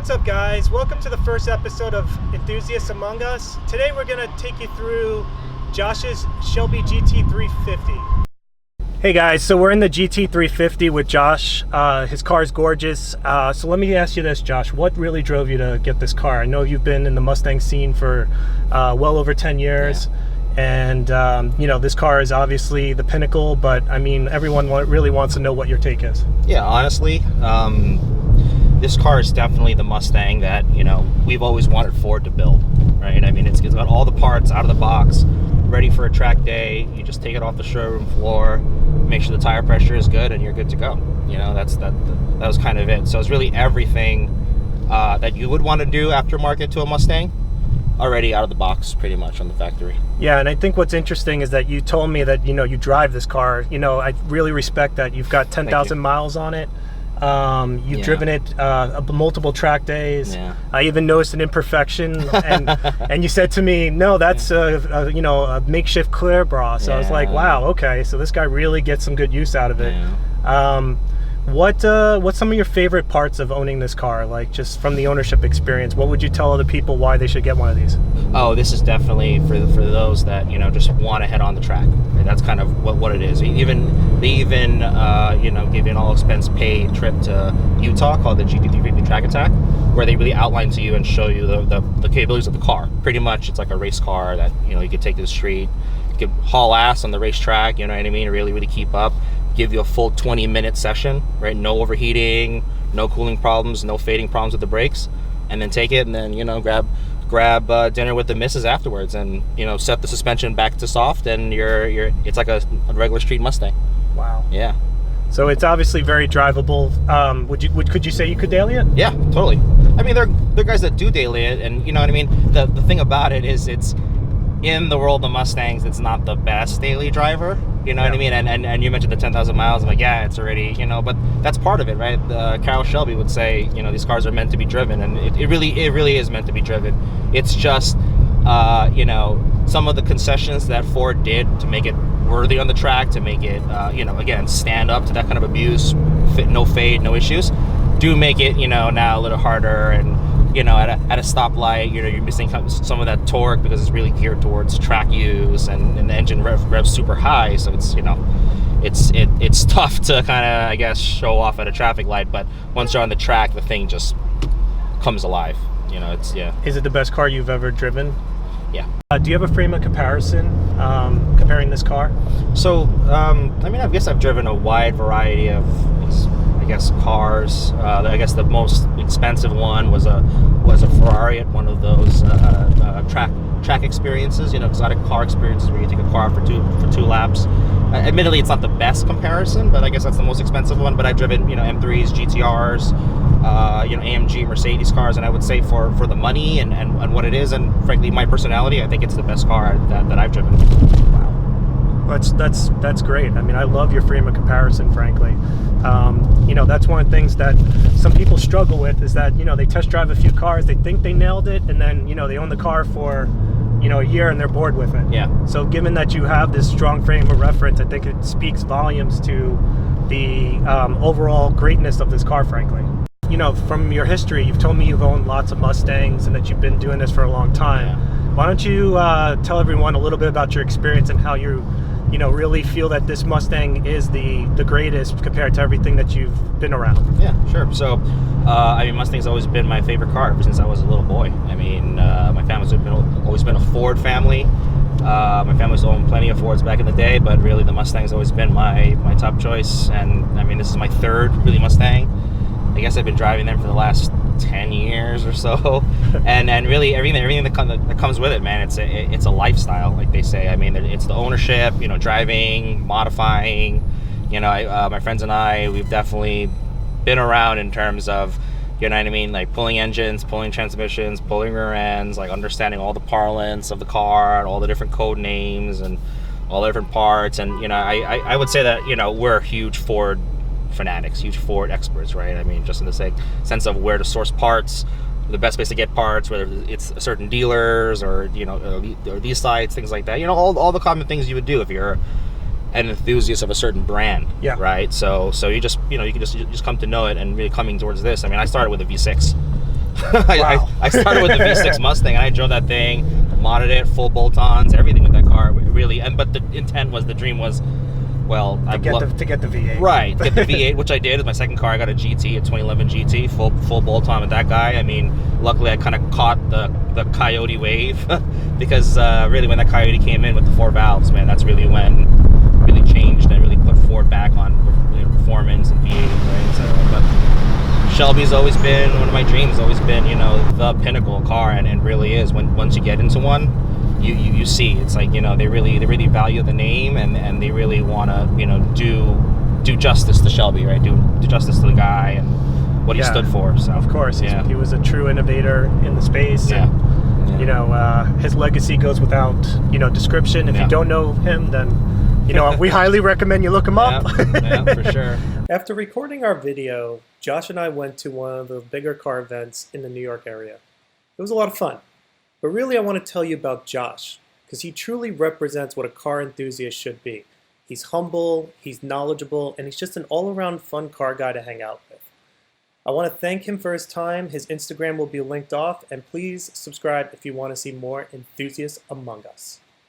What's up, guys? Welcome to the first episode of Enthusiasts Among Us. Today we're going to take you through Josh's Shelby GT350. Hey guys, so we're in the GT350 with Josh. His car is gorgeous. So let me ask you this, Josh. What really drove you to get this car? I know you've been in the Mustang scene for well over 10 years. Yeah. And, you know, this car is obviously the pinnacle, but I mean, everyone really wants to know what your take is. Yeah, honestly, this car is definitely the Mustang that, you know, we've always wanted Ford to build, right? I mean, it's got all the parts out of the box, ready for a track day. You just take it off the showroom floor, make sure the tire pressure is good, and you're good to go. You know, that was kind of it. So it's really everything that you would want to do aftermarket to a Mustang, already out of the box pretty much on the factory. Yeah, and I think what's interesting is that you told me that, you know, you drive this car. You know, I really respect that. You've got 10,000 miles on it. You've driven it multiple track days. Yeah. I even noticed an imperfection, and you said to me, no, that's you know, a makeshift clear bra. So I was like, wow, okay, so this guy really gets some good use out of it. Yeah. What's some of your favorite parts of owning this car? Like, just from the ownership experience, what would you tell other people why they should get one of these? Oh, this is definitely for those that, you know, just want to head on the track. That's kind of what it is. They even you know, give you an all expense paid trip to Utah called the GT350 Track Attack, where they really outline to you and show you the capabilities of the car. Pretty much, it's like a race car that, you know, you could take to the street, you could haul ass on the racetrack. You know what I mean? Really keep up. Give you a full 20-minute session, right? No overheating, no cooling problems, no fading problems with the brakes, and then take it and then, you know, grab dinner with the missus afterwards, and, you know, set the suspension back to soft, and it's like a regular street Mustang. Wow. Yeah. So it's obviously very drivable. Could you say you could daily it? Yeah, totally. I mean, they're guys that do daily it, and you know what I mean. The thing about it is, it's in the world of Mustangs, it's not the best daily driver. You know what I mean? And you mentioned the 10,000 miles. I'm like, yeah, it's already, you know, but that's part of it, right? Carroll Shelby would say, you know, these cars are meant to be driven, and it really is meant to be driven. It's just, you know, some of the concessions that Ford did to make it worthy on the track, to make it, you know, again, stand up to that kind of abuse, no fade, no issues, do make it, you know, now a little harder. And, you know, at a stoplight, you know, you're missing some of that torque because it's really geared towards track use, and the engine revs super high. So it's, you know, it's tough to kind of, I guess, show off at a traffic light. But once you're on the track, the thing just comes alive. You know, it's, yeah. Is it the best car you've ever driven? Yeah. Do you have a frame of comparison comparing this car? So, I mean, I guess I've driven a wide variety of, I guess, cars. I guess the most expensive one was a Ferrari at one of those track experiences, you know, exotic car experiences where you take a car for two laps. Admittedly, it's not the best comparison, but I guess that's the most expensive one. But I've driven, you know, M3s, GTRs, you know, AMG, Mercedes cars, and I would say for the money and what it is, and frankly my personality, I think it's the best car that I've driven. Wow, that's great. I mean, I love your frame of comparison, frankly. You know, that's one of the things that some people struggle with, is that, you know, they test drive a few cars, they think they nailed it, and then, you know, they own the car for, you know, a year and they're bored with it. Yeah. So given that you have this strong frame of reference, I think it speaks volumes to the overall greatness of this car, frankly. You know, from your history, you've told me you've owned lots of Mustangs and that you've been doing this for a long time. Yeah. Why don't you tell everyone a little bit about your experience and how you know, really feel that this Mustang is the greatest compared to everything that you've been around? Yeah, sure. So, I mean, Mustang's always been my favorite car ever since I was a little boy. I mean, my family's always been a Ford family. My family's owned plenty of Fords back in the day, but really the Mustang's always been my top choice. And I mean, this is my third really Mustang. I guess I've been driving them for the last 10 years or so, and really everything that comes with it, man. It's a lifestyle, like they say. I mean, it's the ownership, you know, driving, modifying. You know, my friends and I, we've definitely been around in terms of, you know what I mean, like pulling engines, pulling transmissions, pulling rear ends, like understanding all the parlance of the car and all the different code names and all the different parts. And, you know, I would say that, you know, we're huge Ford fanatics, huge Ford experts, right? I mean, just in the sense of where to source parts, the best place to get parts, whether it's certain dealers or, you know, or these sites, things like that. You know, all the common things you would do if you're an enthusiast of a certain brand. Yeah. Right. So you just, you know, you can just come to know it, and really coming towards this. I mean, I started with a V6. Wow. I started with the V6 Mustang, and I drove that thing, modded it, full bolt-ons, everything with that car, really. And but the intent was, the dream was, well, to get the V8. Right, get the V8, which I did. With my second car, I got a GT, a 2011 GT, full bolt-on with that guy. I mean, luckily I kind of caught the Coyote wave because really when that Coyote came in with the 4 valves, man, that's really when really changed and really put Ford back on, you know, performance and V8, right? So, but Shelby's always been one of my dreams. Always been, you know, the pinnacle car, and really is. Once you get into one, you see it's like, you know, they really value the name, and they really want to, you know, do justice to Shelby, right? Do justice to the guy and what he stood for. So of course, he was a true innovator in the space. Yeah. And, you know, his legacy goes without, you know, description. If you don't know him, then, you know, we highly recommend you look him up. Yeah, for sure. After recording our video, Josh and I went to one of the bigger car events in the New York area. It was a lot of fun. But really, I want to tell you about Josh, because he truly represents what a car enthusiast should be. He's humble, he's knowledgeable, and he's just an all-around fun car guy to hang out with. I want to thank him for his time. His Instagram will be linked off, and please subscribe if you want to see more enthusiasts among us.